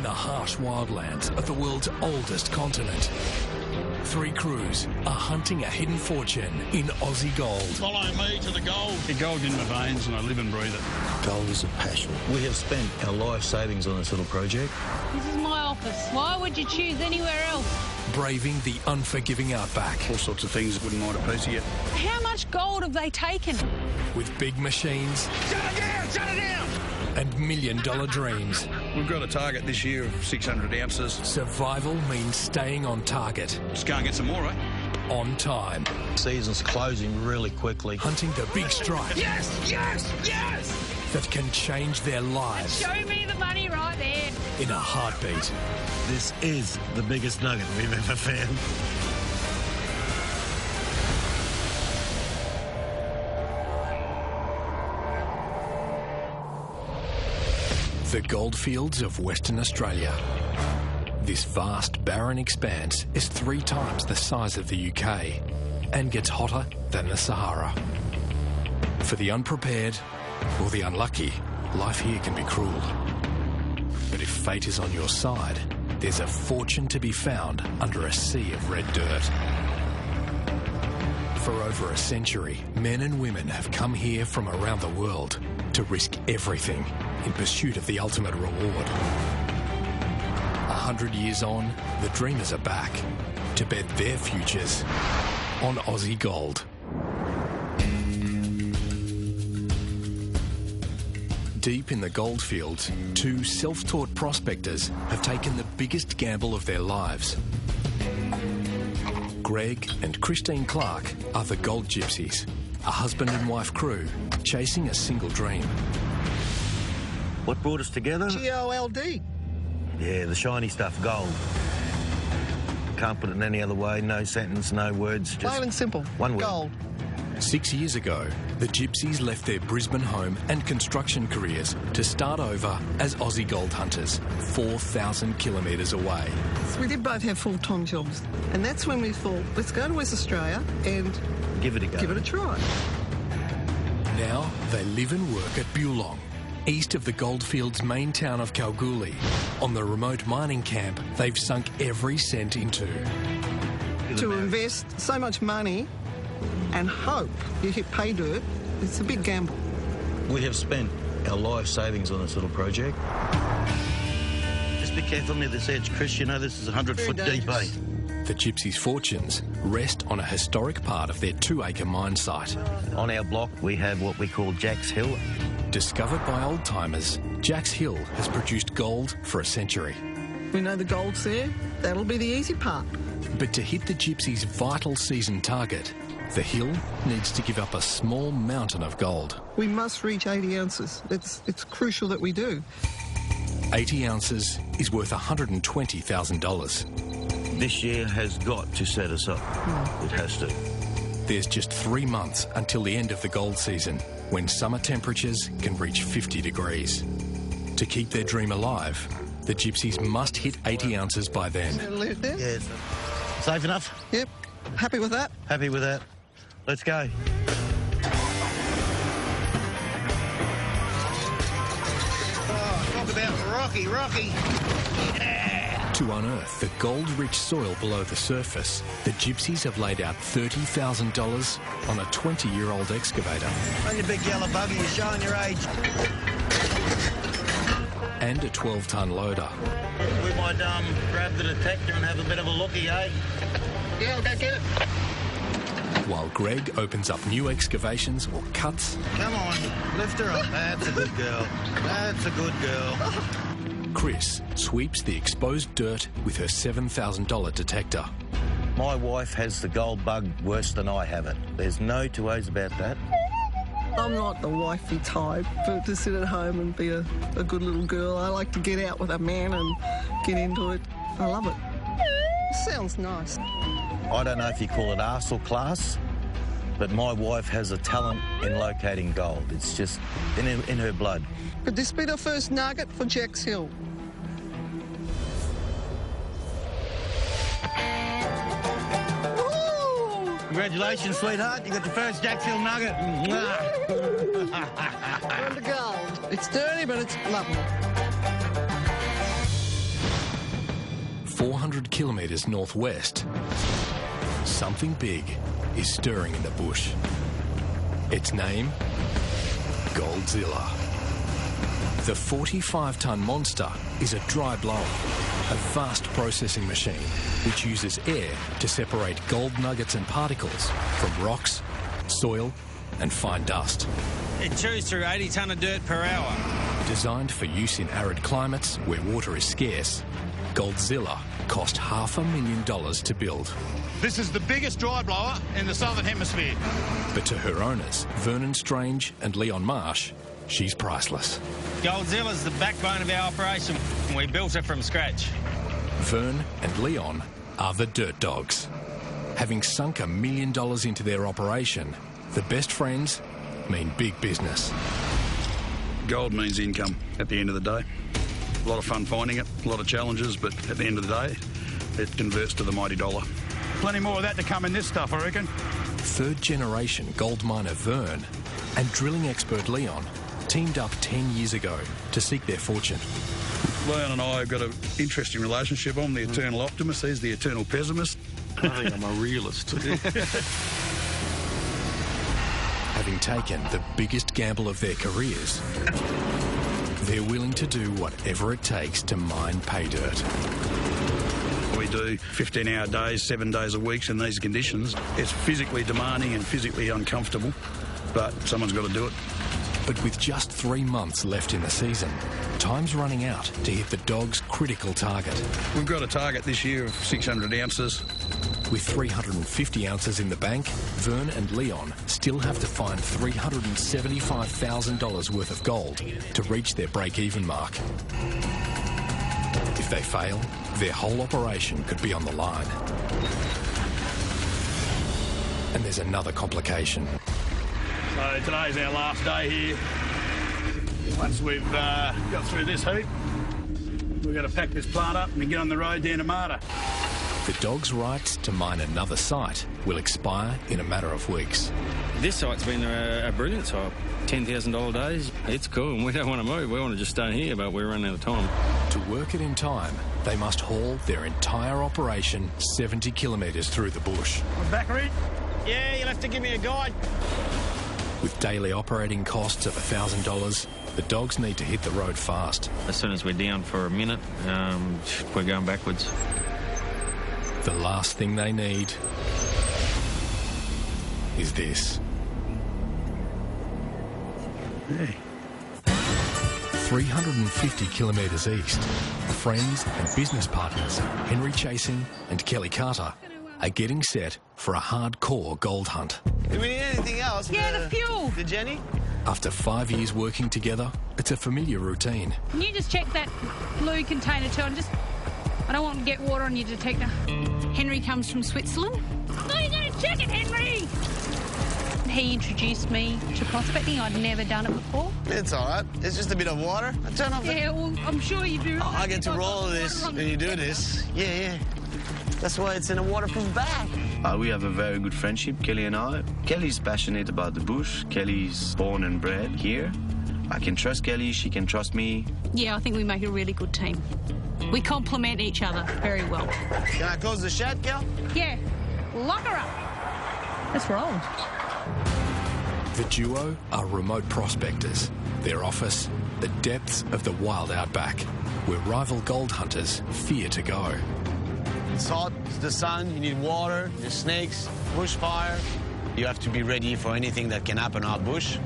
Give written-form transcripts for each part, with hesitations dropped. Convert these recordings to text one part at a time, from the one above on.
the harsh wildlands of the world's oldest continent. Three crews are hunting a hidden fortune in Aussie gold. Follow me to the gold. The gold in my veins and I live and breathe it. Gold is a passion. We have spent our life savings on this little project. This is my office. Why would you choose anywhere else? Braving the unforgiving outback. All sorts of things that wouldn't mind a piece of you. How much gold have they taken? With big machines. Shut it down! Shut it down! And million-dollar dreams. We've got a target this year of 600 ounces. Survival means staying on target. Just go and get some more, eh? On time. Season's closing really quickly. Hunting the big strike. Yes! Yes! Yes! That can change their lives. Show me the money right there. In a heartbeat. This is the biggest nugget we've ever found. The goldfields of Western Australia. This vast, barren expanse is 3 times the size of the UK and gets hotter than the Sahara. For the unprepared or the unlucky, life here can be cruel. But if fate is on your side, there's a fortune to be found under a sea of red dirt. For over a century, men and women have come here from around the world to risk everything in pursuit of the ultimate reward. 100 years on, the dreamers are back to bet their futures on Aussie gold. Deep in the goldfields, 2 self-taught prospectors have taken the biggest gamble of their lives. Greg and Christine Clark are the Gold Gypsies, a husband and wife crew chasing a single dream. What brought us together? G-O-L-D. Yeah, the shiny stuff, gold. Can't put it in any other way, no sentence, no words, just Plain and simple. one word. Gold. 6 years ago, the Gypsies left their Brisbane home and construction careers to start over as Aussie gold hunters, 4,000 kilometres away. So we did both have full-time jobs. And that's when we thought, let's go to West Australia and Give it a go. give it a try. Now they live and work at Bulong, east of the goldfields' main town of Kalgoorlie, on the remote mining camp they've sunk every cent into. To invest so much money and hope you hit pay dirt, it's a big gamble. We have spent our life savings on this little project. Just be careful near this edge, Chris. You know this is 100 foot deep, eh? The Gypsies' fortunes rest on a historic part of their 2-acre mine site. On our block, we have what we call Jack's Hill. Discovered by old-timers, Jack's Hill has produced gold for a century. We know the gold's there. That'll be the easy part. But to hit the Gypsies' vital season target, the hill needs to give up a small mountain of gold. We must reach 80 ounces. It's crucial that we do. 80 ounces is worth $120,000. This year has got to set us up. It has to. There's just 3 months until the end of the gold season, when summer temperatures can reach 50 degrees. To keep their dream alive, the Gypsies must hit 80 ounces by then. Leave it there? Yes. Safe enough? Yep. Happy with that? Happy with that. Let's go. Oh, talk about Rocky. To unearth the gold-rich soil below the surface, the Gypsies have laid out $30,000 on a 20-year-old excavator. On your big yellow buggy, you're showing your age. And a 12-ton loader. We might grab the detector and have a bit of a looky, eh? Yeah, I'll go get it. While Greg opens up new excavations or cuts, Come on, lift her up. That's a good girl. That's a good girl. Chris sweeps the exposed dirt with her $7,000 detector. My wife has the gold bug worse than I have it. There's no two ways about that. I'm not the wifey type, but to sit at home and be a good little girl. I like to get out with a man and get into it. I love it. Sounds nice. I don't know if you call it arse or class, but my wife has a talent in locating gold. It's just in her blood. Could this be the first nugget for Jack's Hill? Woo! Congratulations, sweetheart. You got your first Jack's Hill nugget. On the gold. It's dirty, but it's lovely. 200 kilometres northwest, something big is stirring in the bush. Its name? Goldzilla. The 45-tonne monster is a dry blower, a vast processing machine which uses air to separate gold nuggets and particles from rocks, soil and fine dust. It chews through 80 tonne of dirt per hour. Designed for use in arid climates where water is scarce, Goldzilla cost $500,000 to build. This is the biggest dry blower in the Southern Hemisphere. But to her owners, Vernon Strange and Leon Marsh, she's priceless. Goldzilla's the backbone of our operation. We built it from scratch. Vern and Leon are the dirt dogs. Having sunk $1 million into their operation, the best friends mean big business. Gold means income at the end of the day. A lot of fun finding it, a lot of challenges, but at the end of the day, it converts to the mighty dollar. Plenty more of that to come in this stuff, I reckon. Third-generation gold miner Vern and drilling expert Leon teamed up 10 years ago to seek their fortune. Leon and I have got an interesting relationship. I'm the eternal optimist, he's the eternal pessimist. I think I'm a realist. Having taken the biggest gamble of their careers, they're willing to do whatever it takes to mine pay dirt. We do 15-hour days, 7 days a week in these conditions. It's physically demanding and physically uncomfortable, but someone's got to do it. But with just 3 months left in the season, time's running out to hit the dog's critical target. We've got a target this year of 600 ounces. With 350 ounces in the bank, Vern and Leon still have to find $375,000 worth of gold to reach their break-even mark. If they fail, their whole operation could be on the line. And there's another complication. So today's our last day here. Once we've got through this heat, we're going to pack this plant up and get on the road down to Marta. The dog's rights to mine another site will expire in a matter of weeks. This site's been a brilliant site. $10,000 days. It's cool and we don't want to move. We want to just stay here, but we're running out of time. To work it in time, they must haul their entire operation 70 kilometres through the bush. Backery? Yeah, you'll have to give me a guide. With daily operating costs of $1,000, the dogs need to hit the road fast. As soon as we're down for a minute, we're going backwards. The last thing they need is this. Hey. 350 kilometres east, friends and business partners Henry Chasing and Kelly Carter are getting set for a hardcore gold hunt. Do we need anything else? Yeah, the fuel. The Jenny? After 5 years working together, it's a familiar routine. Can you just check that blue container too? I don't want to get water on your detector. Henry comes from Switzerland. Oh, you got to check it, Henry! He introduced me to prospecting. I'd never done it before. It's all right. It's just a bit of water. I turn off Yeah, well, I'm sure you do. I get to roll this when you do this. Yeah. That's why it's in a waterproof bag. We have a very good friendship, Kelly and I. Kelly's passionate about the bush. Kelly's born and bred here. I can trust Kelly, she can trust me. Yeah, I think we make a really good team. We complement each other very well. Can I close the shed, Kel? Yeah, lock her up. Let's roll. The duo are remote prospectors. Their office, the depths of the wild outback, where rival gold hunters fear to go. It's hot, it's the sun, you need water, there's snakes, bushfire. You have to be ready for anything that can happen out bush.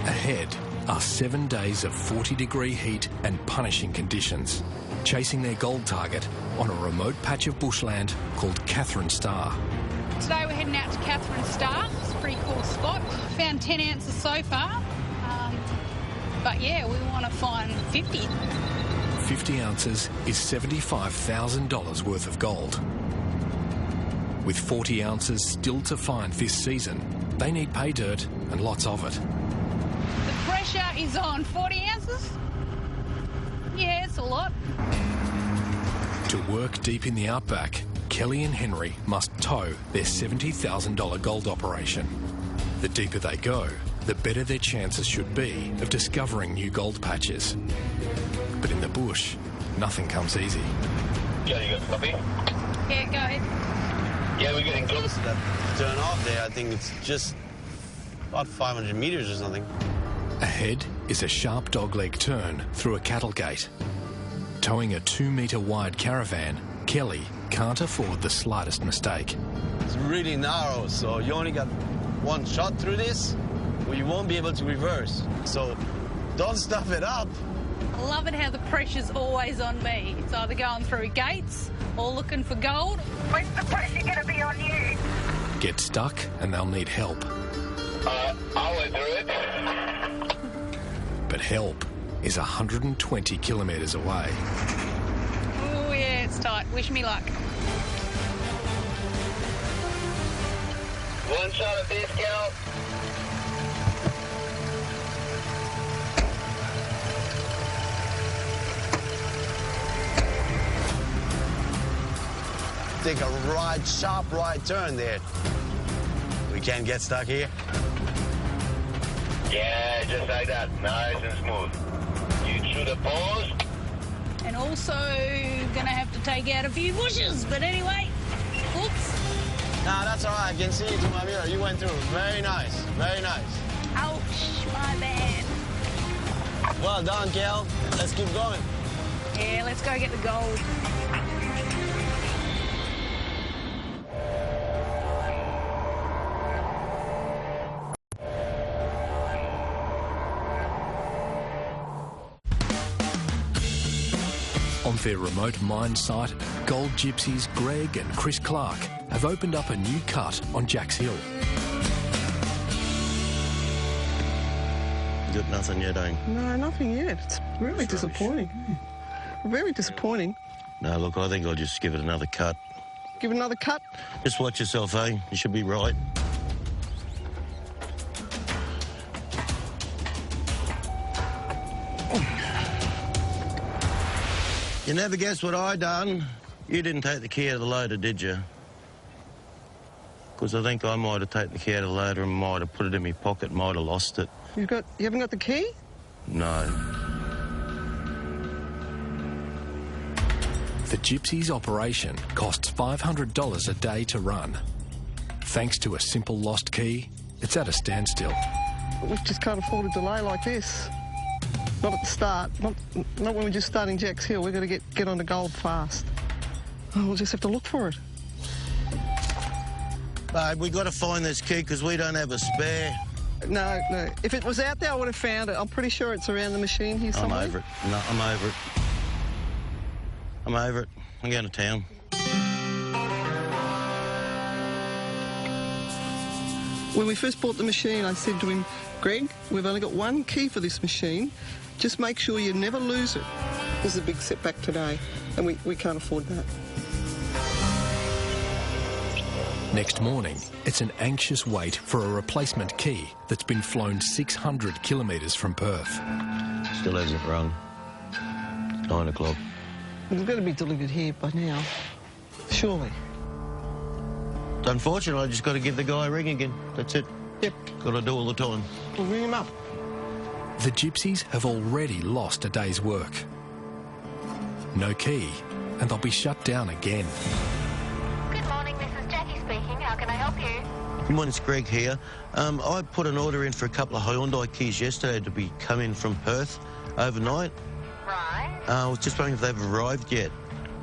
Ahead are 7 days of 40-degree heat and punishing conditions, chasing their gold target on a remote patch of bushland called Catherine Star. Today we're heading out to Catherine Star. It's a pretty cool spot. Found 10 ounces so far. But yeah, we want to find 50. 50 ounces is $75,000 worth of gold. With 40 ounces still to find this season, they need pay dirt and lots of it. The pressure is on. 40 ounces? Yeah, it's a lot. To work deep in the outback, Kelly and Henry must tow their $70,000 gold operation. The deeper they go, the better their chances should be of discovering new gold patches. But in the bush, nothing comes easy. Yeah, you got the copy? Yeah, go ahead. Yeah, we're getting close to that turn off there. I think it's just about 500 metres or something. Ahead is a sharp dogleg turn through a cattle gate. Towing a 2-metre wide caravan, Kelly can't afford the slightest mistake. It's really narrow, so you only got one shot through this, or you won't be able to reverse. So don't stuff it up. I love it how the pressure's always on me. It's either going through gates or looking for gold. When's the pressure going to be on you? Get stuck and they'll need help. I'll let through it. But help is 120 kilometres away. Oh, yeah, it's tight. Wish me luck. One shot of this, Cal. Take a right, sharp right turn there. We can't get stuck here. Yeah, just like that. Nice and smooth. You through the pause. And also gonna have to take out a few bushes, but anyway, oops. Nah, that's all right. I can see you through my mirror. You went through. Very nice. Very nice. Ouch, my bad. Well done, Kel. Let's keep going. Yeah, let's go get the gold. On their remote mine site, gold gypsies Greg and Chris Clark have opened up a new cut on Jacks Hill. You got nothing yet, eh? No, nothing yet. It's really disappointing. Very disappointing. No, look, I think I'll just give it another cut. Give it another cut? Just watch yourself, eh? You should be right. You never guess what I done. You didn't take the key out of the loader, did you? Because I think I might have taken the key out of the loader and might have put it in my pocket, might have lost it. You haven't got the key? No. The Gypsies operation costs $500 a day to run. Thanks to a simple lost key, it's at a standstill. We just can't afford a delay like this. Not at the start. Not when we're just starting Jacks Hill. We've got to get on the gold fast. Oh, we'll just have to look for it. Babe, we got to find this key because we don't have a spare. No. If it was out there, I would have found it. I'm pretty sure it's around the machine here somewhere. I'm over it. No, I'm over it. I'm over it. I'm going to town. When we first bought the machine, I said to him, Greg, we've only got one key for this machine. Just make sure you never lose it. This is a big setback today, and we can't afford that. Next morning, it's an anxious wait for a replacement key that's been flown 600 kilometres from Perth. Still hasn't rung. 9 o'clock. It's got to be delivered here by now, surely. It's unfortunate, I just got to give the guy a ring again. That's it. Yep. Got to do all the time. We'll ring him up. The Gypsies have already lost a day's work. No key, and they'll be shut down again. Good morning, this is Jackie speaking. How can I help you? Good morning, it's Greg here. I put an order in for a couple of Hyundai keys yesterday to be coming from Perth overnight. Right. I was just wondering if they've arrived yet.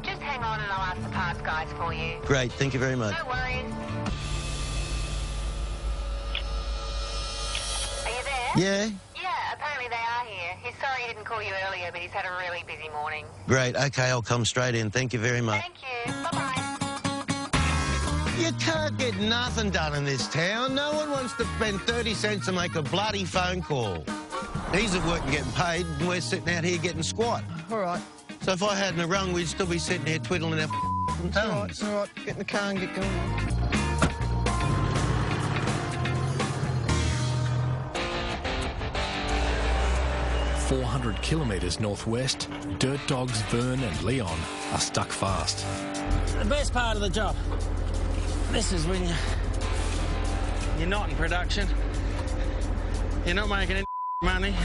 Just hang on and I'll ask the parts guys for you. Great, thank you very much. No worries. Are you there? Yeah? Yeah, apparently they are here. He's sorry he didn't call you earlier, but he's had a really busy morning. Great, OK, I'll come straight in. Thank you very much. Thank you. Bye-bye. You can't get nothing done in this town. No one wants to spend 30 cents to make a bloody phone call. He's at work and getting paid, and we're sitting out here getting squat. All right. So if I hadn't have rung, we'd still be sitting here twiddling our It's all right, it's all right. Get in the car and get going. .400 kilometres northwest, dirt dogs Vern and Leon are stuck fast. The best part of the job. This is when you're not in production, you're not making any money,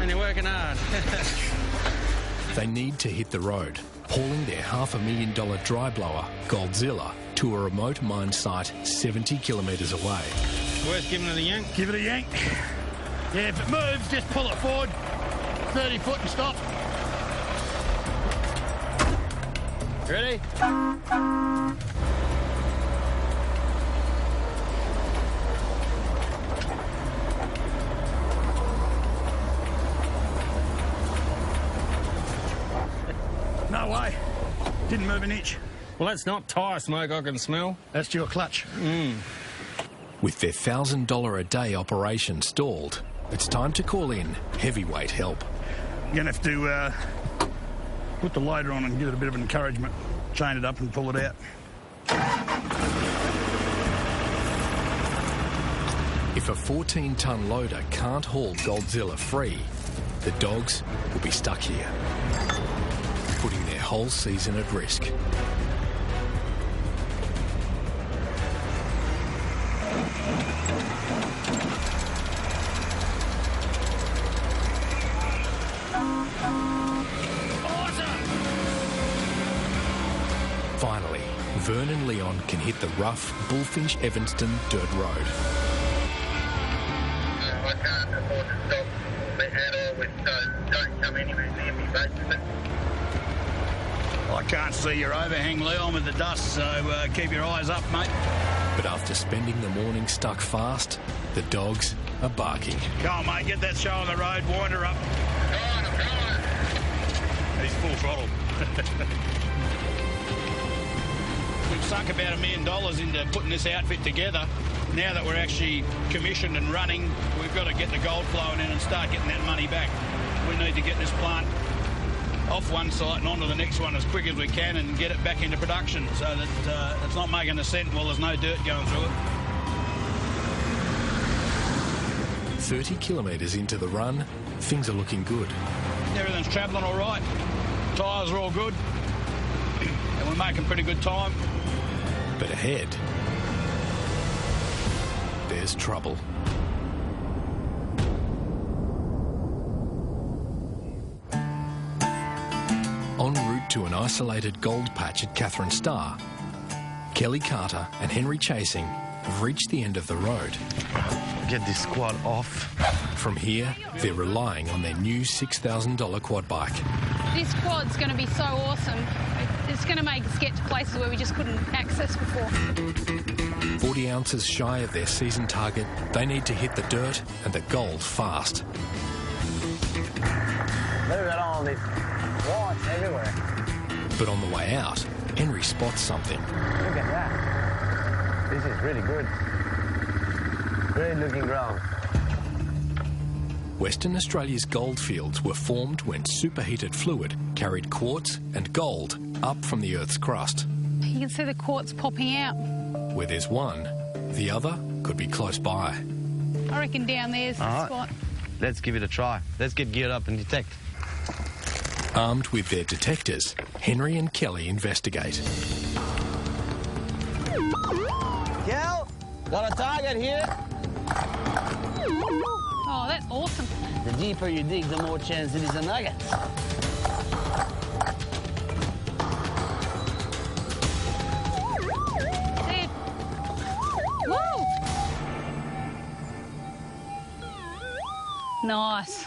and you're working hard. They need to hit the road, hauling their $500,000 dry blower, Goldzilla, to a remote mine site 70 kilometres away. Worth giving it a yank? Give it a yank. Yeah, if it moves, just pull it forward 30 foot and stop. Ready? No way. Didn't move an inch. Well, that's not tyre smoke I can smell. That's your clutch. With their $1,000 a day operation stalled, it's time to call in heavyweight help. You're going to have to put the loader on and give it a bit of encouragement. Chain it up and pull it out. If a 14-tonne loader can't haul Goldzilla free, the dogs will be stuck here, putting their whole season at risk. Finally, Vern and Leon can hit the rough Bullfinch-Evanston dirt road. I can't afford to stop at all with don't come anywhere near me, basically. I can't see your overhang, Leon, with the dust, so keep your eyes up, mate. But after spending the morning stuck fast, the dogs are barking. Come on, mate, get that show on the road, wind her up. He's full throttle. We've sunk about $1 million into putting this outfit together. Now that we're actually commissioned and running, we've got to get the gold flowing in and start getting that money back. We need to get this plant off one site and onto the next one as quick as we can and get it back into production so that it's not making a cent while there's no dirt going through it. 30 kilometres into the run, things are looking good. Everything's travelling all right. Tyres are all good. And we're making pretty good time. But ahead, there's trouble. En route to an isolated gold patch at Catherine Star, Kelly Carter and Henry Chasing have reached the end of the road. Get this squad off. From here, they're relying on their new $6,000 quad bike. This quad's going to be so awesome. It's going to make us get to places where we just couldn't access before. 40 ounces shy of their season target, they need to hit the dirt and the gold fast. Look at all these whites everywhere. But on the way out, Henry spots something. Look at that. This is really good. Great looking ground. Western Australia's goldfields were formed when superheated fluid carried quartz and gold up from the Earth's crust. You can see the quartz popping out. Where there's one, the other could be close by. I reckon down there's the spot. Let's give it a try. Let's get geared up and detect. Armed with their detectors, Henry and Kelly investigate. Kel, got a target here. Oh, that's awesome. The deeper you dig, the more chance it is a nugget. Dead. Woo! Nice.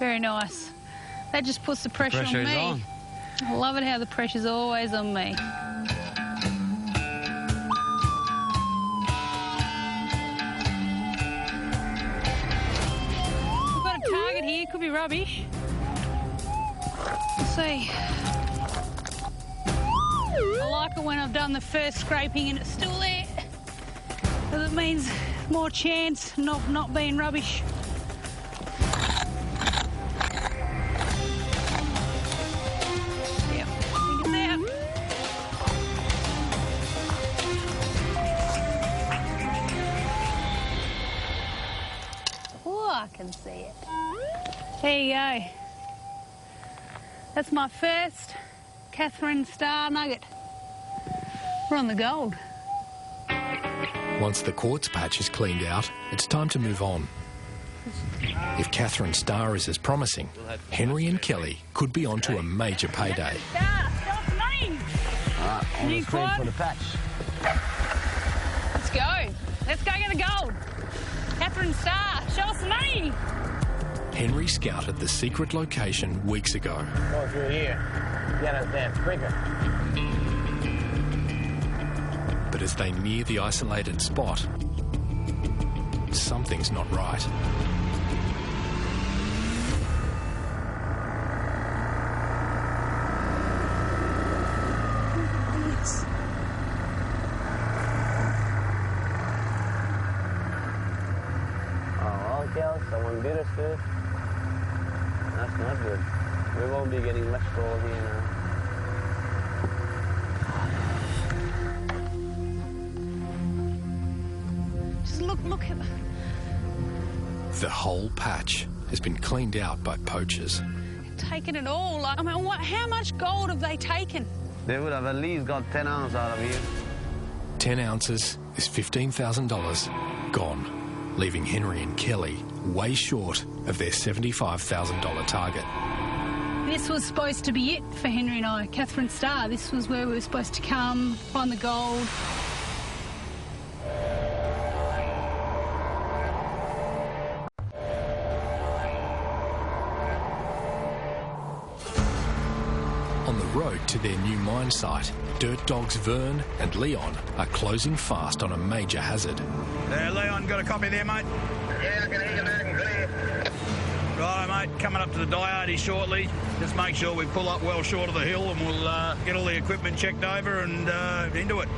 Very nice. That just puts the pressure on me. On. I love it how the pressure's always on me. We've got a target here, could be rubbish. Let's see. I like it when I've done the first scraping and it's still there, because it means more chance of not being rubbish. I can see it. There you go. That's my first Catherine Star nugget. We're on the gold. Once the quartz patch is cleaned out, it's time to move on. If Catherine Starr is as promising, Henry and Kelly could be onto a major payday. Alright, on the screen for the patch. Let's go. Let's go get the gold. Catherine Starr, show us the money. Henry scouted the secret location weeks ago. Go through here. Get us there quicker. But as they near the isolated spot, something's not right. Someone bit us first. That's not good. We won't be getting much gold here now. Just look at The whole patch has been cleaned out by poachers. taken it all. I mean, how much gold have they taken? They would have at least got 10 ounces out of here. 10 ounces is $15,000 gone, leaving Henry and Kelly way short of their $75,000 target. This was supposed to be it for Henry and I, Catherine Starr. This was where we were supposed to come, find the gold. On the road to their new mine site, dirt dogs Vern and Leon are closing fast on a major hazard. Leon, got a copy there, mate? Yeah, I can hear you loud and clear. Right, mate, coming up to the Diarty shortly. Just make sure we pull up well short of the hill and we'll get all the equipment checked over and into it.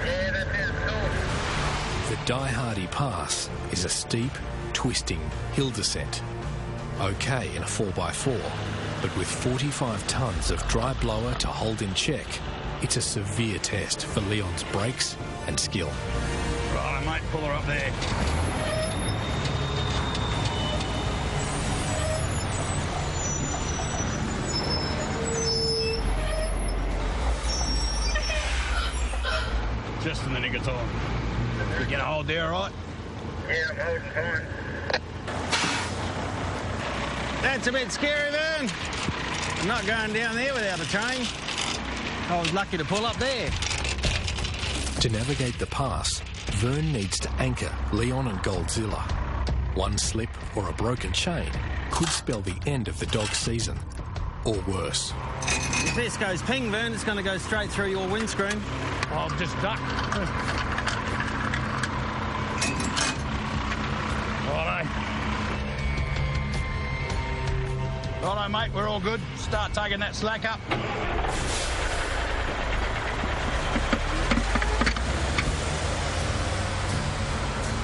Yeah, that sounds cool. The Diarty Pass is a steep, twisting hill descent. Okay in a 4x4, but with 45 tonnes of dry blower to hold in check, it's a severe test for Leon's brakes and skill. Right, mate, pull her up there. Just in the nick of time. You get a hold there, all right? Yeah, I'm holding fine. That's a bit scary, Vern. I'm not going down there without a chain. I was lucky to pull up there. To navigate the pass, Vern needs to anchor Leon and Goldzilla. One slip or a broken chain could spell the end of the dog season, or worse. If this goes ping, Vern, it's going to go straight through your windscreen. I'll just duck. Righto. Righto, mate, we're all good. Start taking that slack up.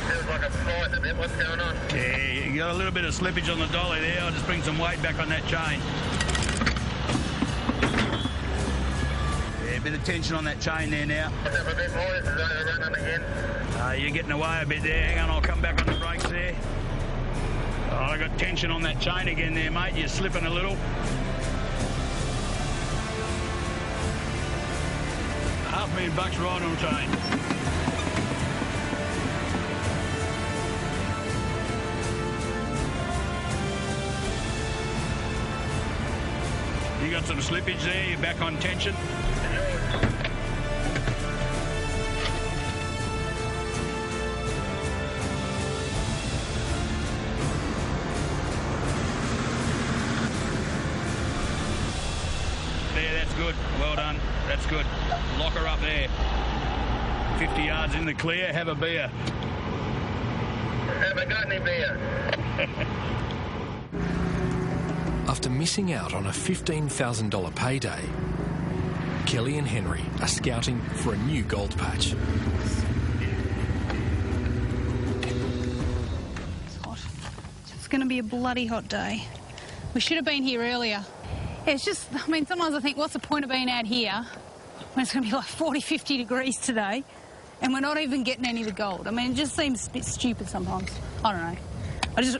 Feels like I'm fighting a bit. What's going on? Yeah, you got a little bit of slippage on the dolly there. I'll just bring some weight back on that chain. Yeah, a bit of tension on that chain there now. What's up a bit more? This is overrunning again. You're getting away a bit there. Hang on, I'll come back on the brakes there. Oh, I got tension on that chain again there, mate. You're slipping a little. $500,000 right on chain. You got some slippage there. You're back on tension. Good. Well done. That's good. Lock her up there. 50 yards in the clear. Have a beer. Haven't got any beer. After missing out on a $15,000 payday, Kelly and Henry are scouting for a new gold patch. It's hot. It's going to be a bloody hot day. We should have been here earlier. It's just, I mean, sometimes I think, what's the point of being out here when it's going to be like 40, 50 degrees today and we're not even getting any of the gold? I mean, it just seems a bit stupid sometimes. I don't know.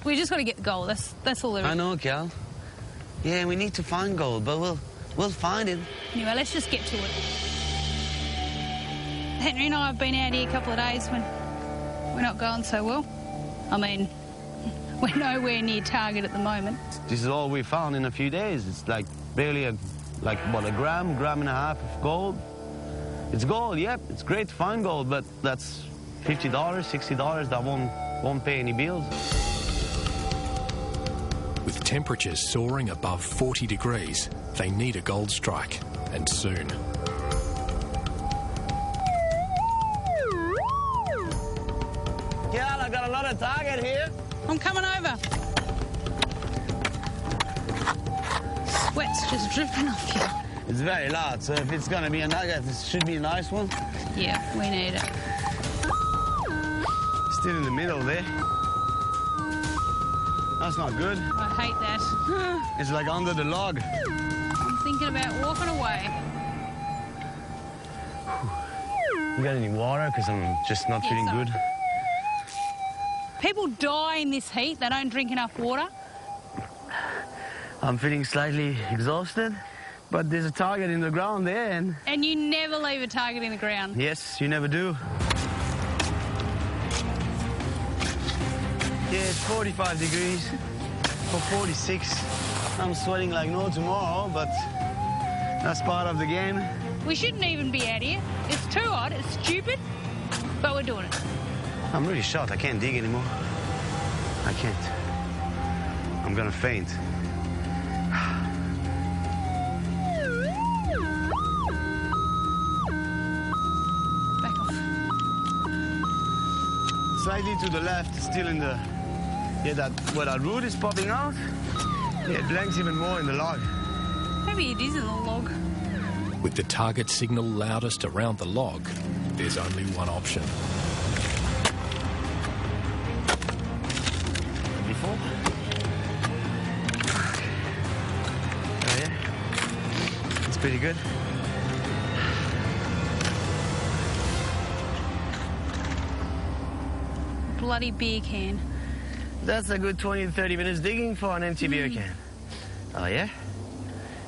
We just got to get the gold. That's all there is. I know, Cal. Yeah, we need to find gold, but we'll find it. Anyway, let's just get to it. Henry and I have been out here a couple of days when we're not going so well. I mean, We're nowhere near target at the moment. This is all we found in a few days. It's like barely a gram and a half of gold. It's gold, yep. It's great to find gold, but that's $50, $60 that won't pay any bills. With temperatures soaring above 40 degrees, they need a gold strike, and soon. Yeah, I got another target here. I'm coming over. Sweat's just dripping off you. It's very loud, so if it's going to be a nugget, it should be a nice one. Yeah, we need it. Still in the middle there. That's not good. I hate that. It's like under the log. I'm thinking about walking away. You got any water? Because I'm just not feeling good. People die in this heat. They don't drink enough water. I'm feeling slightly exhausted, but there's a target in the ground there, and... And you never leave a target in the ground. Yes, you never do. Yeah, it's 45 degrees for 46. I'm sweating like no tomorrow, but that's part of the game. We shouldn't even be out here. It's too hot, it's stupid, but we're doing it. I'm really shot. I can't dig anymore. I can't. I'm gonna faint. Back off. Slightly to the left, still in the... Yeah, where that root is popping out. Yeah, it blanks even more in the log. Maybe it is in the log. With the target signal loudest around the log, there's only one option. Before? Oh yeah? It's pretty good. Bloody beer can. That's a good 20 to 30 minutes digging for an empty beer can. Oh yeah?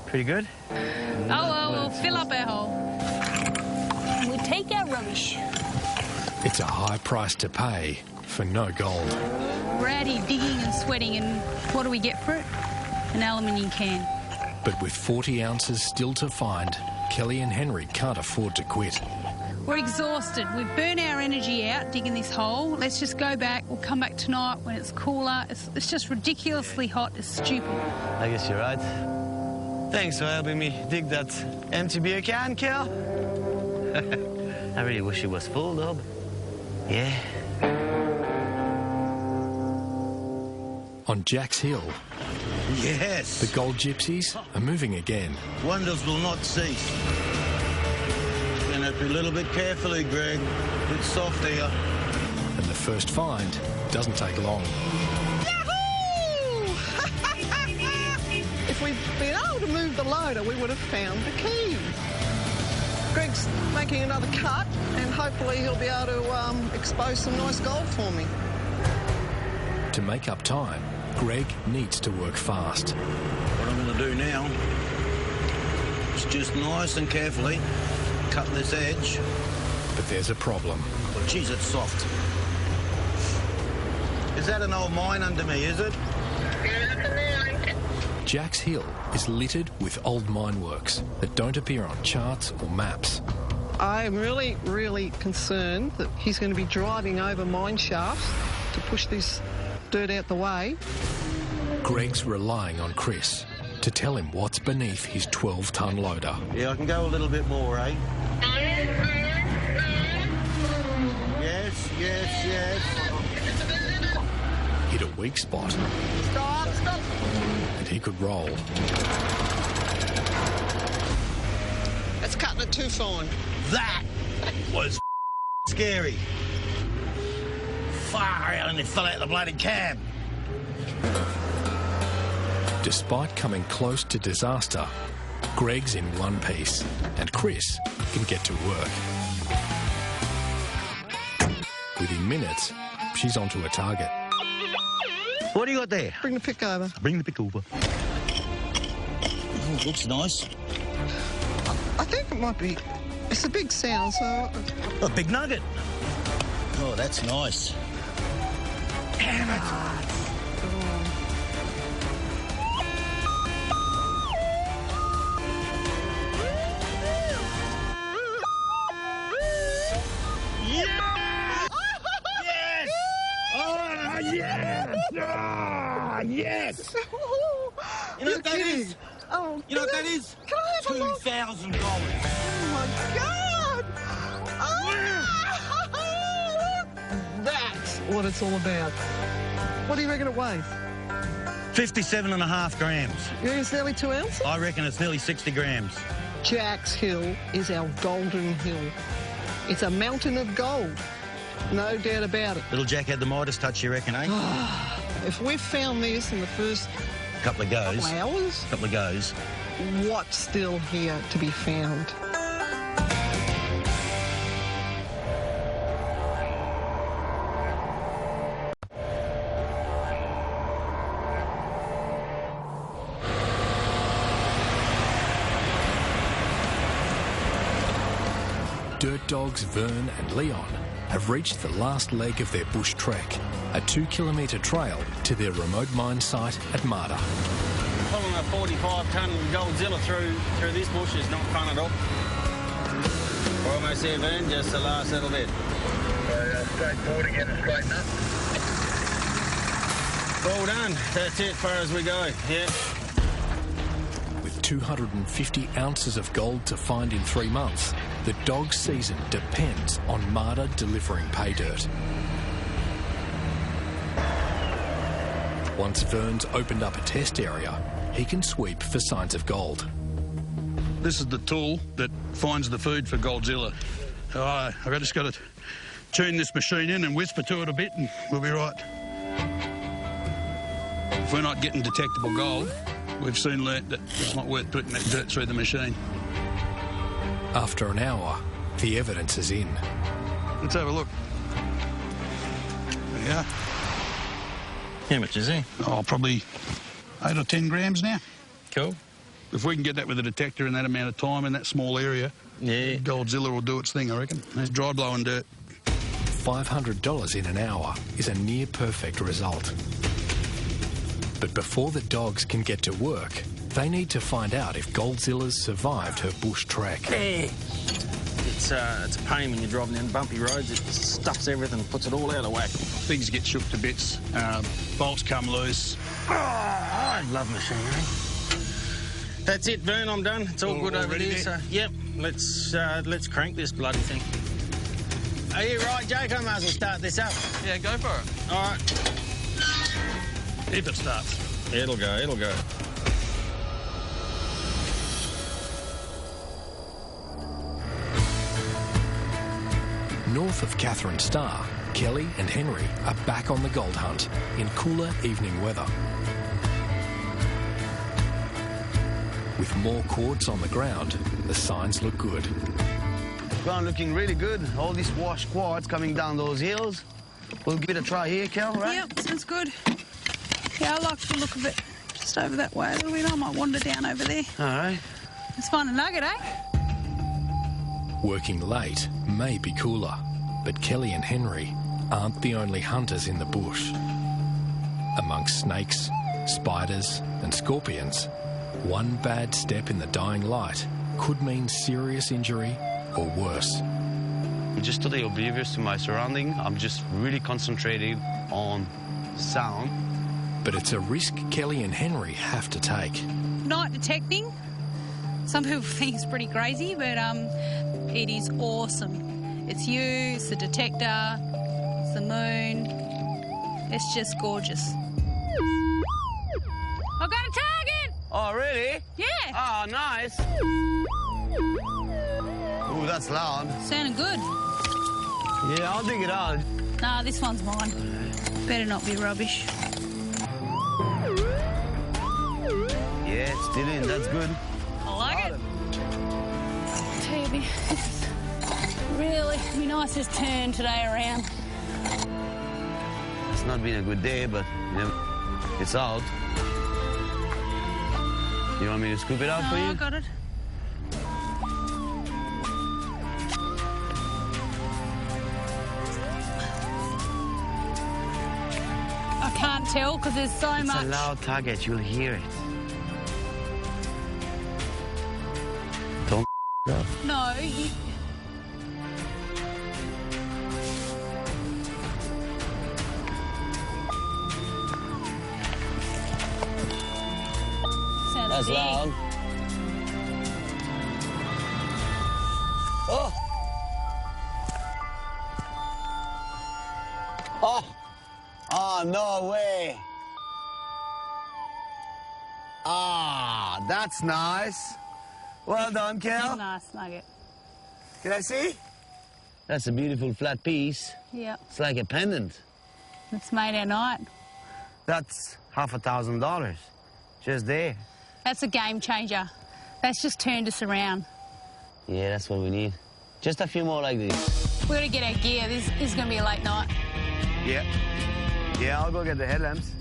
Pretty good? Oh well, we'll fill up our hole. We take our rubbish. It's a high price to pay for no gold. We're out here digging and sweating, and what do we get for it? An aluminium can. But with 40 ounces still to find, Kelly and Henry can't afford to quit. We're exhausted. We've burnt our energy out digging this hole. Let's just go back. We'll come back tonight when it's cooler. It's just ridiculously hot. It's stupid. I guess you're right. Thanks for helping me dig that empty beer can, Kel. I really wish it was full, though. Yeah. On Jack's Hill, Yes. the gold gypsies are moving again. Wonders will not cease. Gonna have to be a little bit carefully, Greg. A bit soft here. And the first find doesn't take long. Yahoo! If we'd been able to move the loader, we would have found the key. Greg's making another cut, and hopefully he'll be able to expose some nice gold for me. To make up time, Greg needs to work fast. What I'm going to do now is just nice and carefully cut this edge. But there's a problem. Oh, geez, it's soft. Is that an old mine under me, is it? Jack's Hill is littered with old mine works that don't appear on charts or maps. I'm really, really concerned that he's going to be driving over mine shafts to push this dirt out the way. Greg's relying on Chris to tell him what's beneath his 12-ton loader. Yeah, I can go a little bit more, eh? Yes, yes, yes. Hit a weak spot. Stop, stop. And he could roll. That's cutting it too fine. That was scary. Far out, and it fell out the bloody cab. Despite coming close to disaster, Greg's in one piece, and Chris can get to work. Within minutes, she's onto a target. What do you got there? Bring the pick over. Bring the pick over. Oh, looks nice. I think it might be... It's a big sound, so... A big nugget. Oh, that's nice. Damn it. $2,000. Oh, You know what that is? Can I have a look? $2,000. Oh, my God! Oh, that's what it's all about. What do you reckon it weighs? 57.5 grams. You reckon it's nearly 2 ounces? I reckon it's nearly 60 grams. Jack's Hill is our golden hill. It's a mountain of gold. No doubt about it. Little Jack had the Midas touch, you reckon, eh? If we've found this in the first couple of goes. Couple of hours, what's still here to be found? Dirt dogs Vern and Leon have reached the last leg of their bush trek, a 2-kilometre trail to their remote mine site at Marda. Pulling a 45-tonne Goldzilla through this bush is not fun at all. We're almost there, Vern, just the last little bit. So straight forward again and straighten up. Well done. That's it, as far as we go. Yeah. With 250 ounces of gold to find in 3 months, the dog season depends on Marda delivering pay dirt. Once Vern's opened up a test area, he can sweep for signs of gold. This is the tool that finds the food for Goldzilla. I've just got to tune this machine in and whisper to it a bit and we'll be right. If we're not getting detectable gold, we've soon learnt that it's not worth putting that dirt through the machine. After an hour, the evidence is in. Let's have a look. There we are. How much is he? Oh, probably 8 or 10 grams now. Cool. If we can get that with a detector in that amount of time in that small area, yeah, Goldzilla will do its thing, I reckon. There's dry blowing dirt. $500 in an hour is a near-perfect result. But before the dogs can get to work, they need to find out if Goldzilla's survived her bush trek. Yeah. It's a pain when you're driving down bumpy roads. It stuffs everything, puts it all out of whack. Things get shook to bits. Bolts come loose. Oh, I love machinery. That's it, Vern. I'm done. It's all good over there. So, yep. Let's crank this bloody thing. Are you right, Jake? I might as well start this up. Yeah, go for it. All right. If it starts. It'll go, it'll go. North of Catherine Star, Kelly and Henry are back on the gold hunt in cooler evening weather. With more quartz on the ground, the signs look good. Ground looking really good. All this washed quartz coming down those hills. We'll give it a try here, Kel, right? Yep, sounds good. Yeah, I like the look of it. Just over that way a little bit. I might wander down over there. All right. Let's find a nugget, eh? Working late may be cooler, but Kelly and Henry aren't the only hunters in the bush. Amongst snakes, spiders and scorpions, one bad step in the dying light could mean serious injury or worse. I'm just totally oblivious to my surrounding. I'm just really concentrated on sound. But it's a risk Kelly and Henry have to take. Night detecting. Some people think it's pretty crazy, but it is awesome. It's you, it's the detector, it's the moon. It's just gorgeous. I've got a target! Oh, really? Yeah. Oh, nice. Ooh, that's loud. Sounding good. Yeah, I'll dig it out. Nah, this one's mine. Better not be rubbish. Yeah, it's still in. That's good. I like it. Tell you, this is really my nicest turn today around. It's not been a good day, but you know, it's out. You want me to scoop it out for you? I got it. I can't tell because there's so much. It's a loud target. You'll hear it. Don't up. No, you... That's round. Oh! Oh! Oh, no way! Ah, that's nice. Well done, Kel. Nice nugget. Can I see? That's a beautiful flat piece. Yeah. It's like a pendant. It's made our night. That's $1,000. Just there. That's a game changer. That's just turned us around. Yeah, that's what we need. Just a few more like this. We've got to get our gear. This is going to be a late night. Yeah. Yeah, I'll go get the headlamps.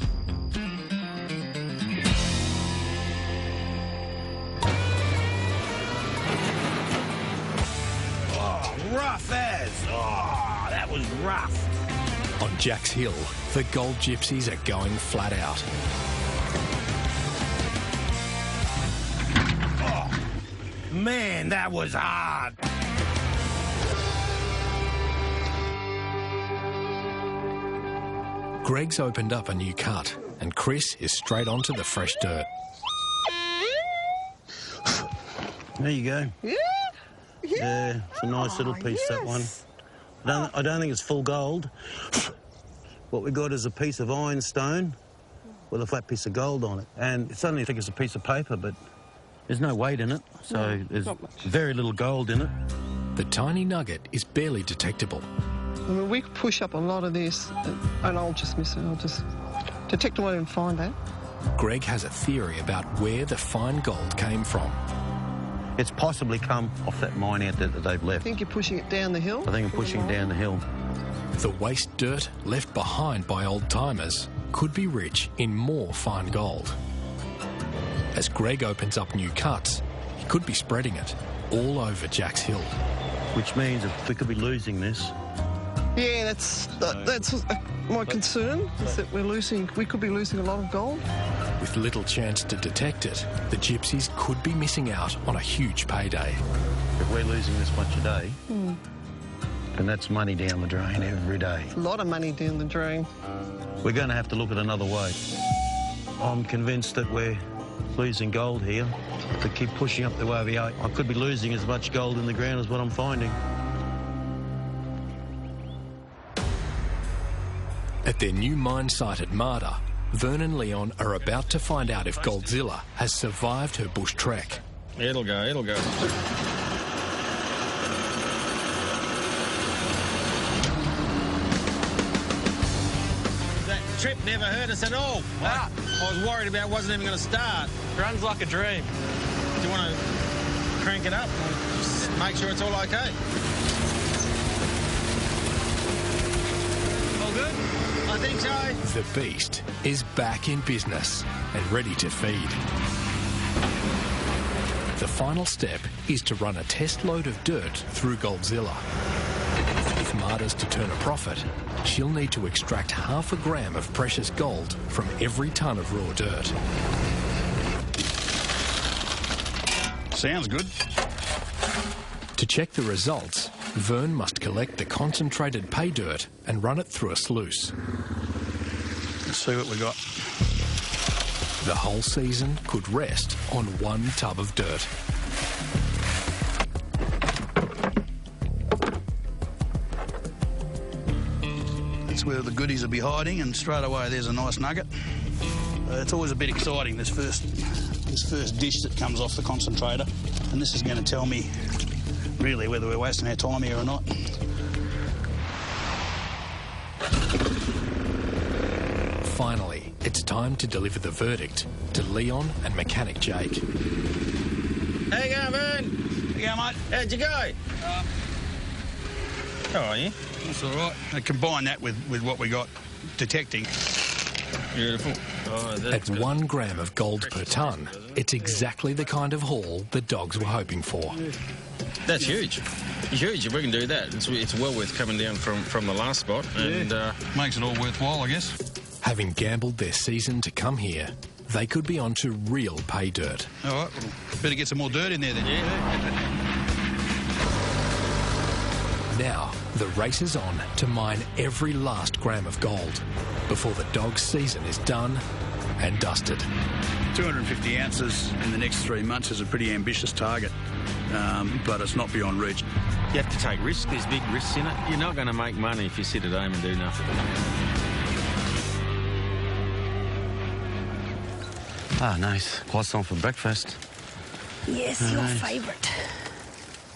Oh, rough as. Oh, that was rough. On Jack's Hill, the Gold Gypsies are going flat out. Oh, man, that was hard. Greg's opened up a new cut, and Chris is straight onto the fresh dirt. There you go. Yeah? Yeah, it's a nice little piece, that one. I don't think it's full gold. What we got is a piece of ironstone with a flat piece of gold on it. And it's only thick as a piece of paper, but there's no weight in it, so there's very little gold in it. The tiny nugget is barely detectable. I mean, we could push up a lot of this, and I'll just miss it. I'll just detect it and find that. Greg has a theory about where the fine gold came from. It's possibly come off that mine out there that they've left. I think you're pushing it down the hill. I think I'm pushing down the hill. The waste dirt left behind by old-timers could be rich in more fine gold. As Greg opens up new cuts, he could be spreading it all over Jack's Hill. Which means that we could be losing this. Yeah, that's my concern, is that we could be losing a lot of gold. With little chance to detect it, the gypsies could be missing out on a huge payday. If we're losing this much a day, then that's money down the drain every day. It's a lot of money down the drain. We're going to have to look at another way. I'm convinced that we're losing gold here. If we keep pushing up the way we are, I could be losing as much gold in the ground as what I'm finding. At their new mine site at Marda, Vern and Leon are about to find out if Goldzilla has survived her bush trek. It'll go, it'll go. That trip never hurt us at all. I was worried about it wasn't even going to start. Runs like a dream. Do you want to crank it up and just make sure it's all okay? All good? I think so. The beast is back in business and ready to feed. The final step is to run a test load of dirt through Goldzilla. If Marda's to turn a profit, she'll need to extract 0.5 gram of precious gold from every tonne of raw dirt. Sounds good. To check the results, Vern must collect the concentrated pay dirt and run it through a sluice. Let's see what we got. The whole season could rest on one tub of dirt. That's where the goodies will be hiding, and straight away there's a nice nugget. It's always a bit exciting, this first dish that comes off the concentrator, and this is going to tell me really whether we're wasting our time here or not. Finally, it's time to deliver the verdict to Leon and mechanic Jake. How you going, Vern? How you going, mate? How'd you go? How are you? That's all right. I combine that with what we got detecting. Beautiful. Oh, At 1 gram of gold per tonne, it's exactly the kind of haul the dogs were hoping for. That's huge. Huge. If we can do that, it's well worth coming down from the last spot. And makes it all worthwhile, I guess. Having gambled their season to come here, they could be onto real pay dirt. All right, well, better get some more dirt in there then. Now, the race is on to mine every last gram of gold before the dogs' season is done and dusted. 250 ounces in the next 3 months is a pretty ambitious target, but it's not beyond reach. You have to take risks. There's big risks in it. You're not going to make money if you sit at home and do nothing. Ah, nice. Croissant for breakfast. Yes, your favourite.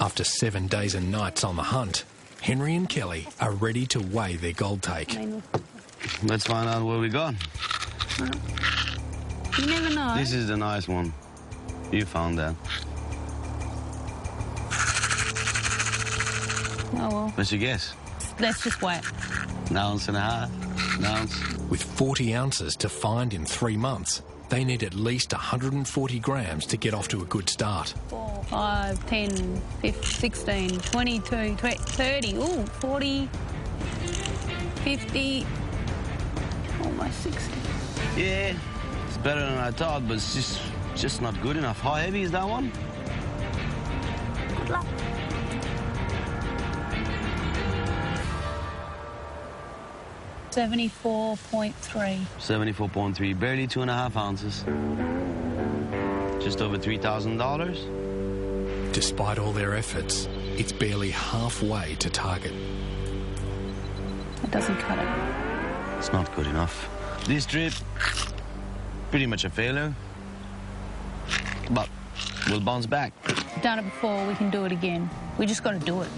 After 7 days and nights on the hunt, Henry and Kelly are ready to weigh their gold take. Let's find out what we got. You never know. This is the nice one. You found that. Oh, well. What's your guess? Let's just wait. An ounce and a half. An ounce. With 40 ounces to find in 3 months, they need at least 140 grams to get off to a good start. 4, 5, 10, 15, 16, 22, 30, 40, 50, almost 60. Yeah, it's better than I thought, but it's just not good enough. How heavy is that one? Good luck. $74.3. 74.3, barely 2.5 ounces. Just over $3,000. Despite all their efforts, it's barely halfway to target. It doesn't cut it. It's not good enough. This trip, pretty much a failure. But we'll bounce back. We've done it before, we can do it again. We just got to do it.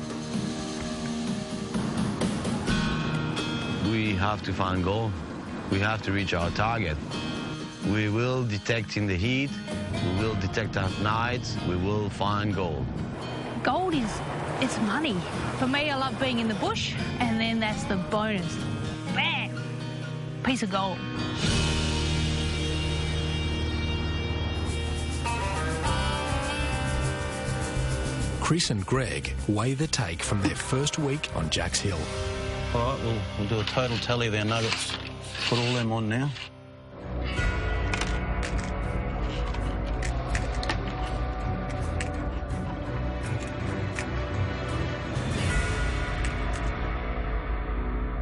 We have to find gold. We have to reach our target. We will detect in the heat. We will detect at night. We will find gold. Gold it's money. For me, I love being in the bush, and then that's the bonus. Bam! Piece of gold. Chris and Greg weigh the take from their first week on Jack's Hill. All right, we'll do a total tally of our nuggets. Put all them on now.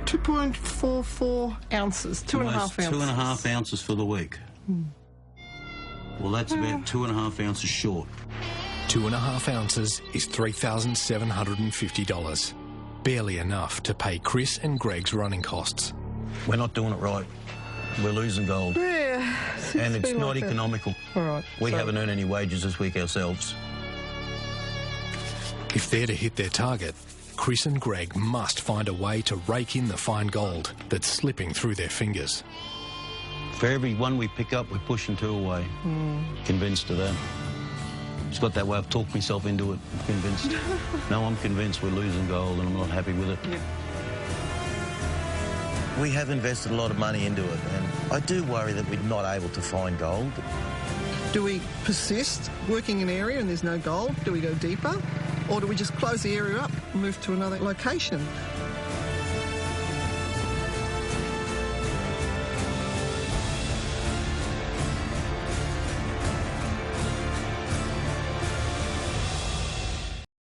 .44 ounces, 2.5 ounces. 2.5 ounces for the week. Well, that's about 2.5 ounces short. 2.5 ounces is $3,750. Barely enough to pay Chris and Greg's running costs. We're not doing it right. We're losing gold. Yeah. And it's not economical. All right. We haven't earned any wages this week ourselves. If they're to hit their target, Chris and Greg must find a way to rake in the fine gold that's slipping through their fingers. For every one we pick up, we're pushing two away. Convinced of that. It's got that way I've talked myself into it. I'm convinced. No, I'm convinced we're losing gold and I'm not happy with it. Yeah. We have invested a lot of money into it, and I do worry that we're not able to find gold. Do we persist working an area and there's no gold? Do we go deeper? Or do we just close the area up and move to another location?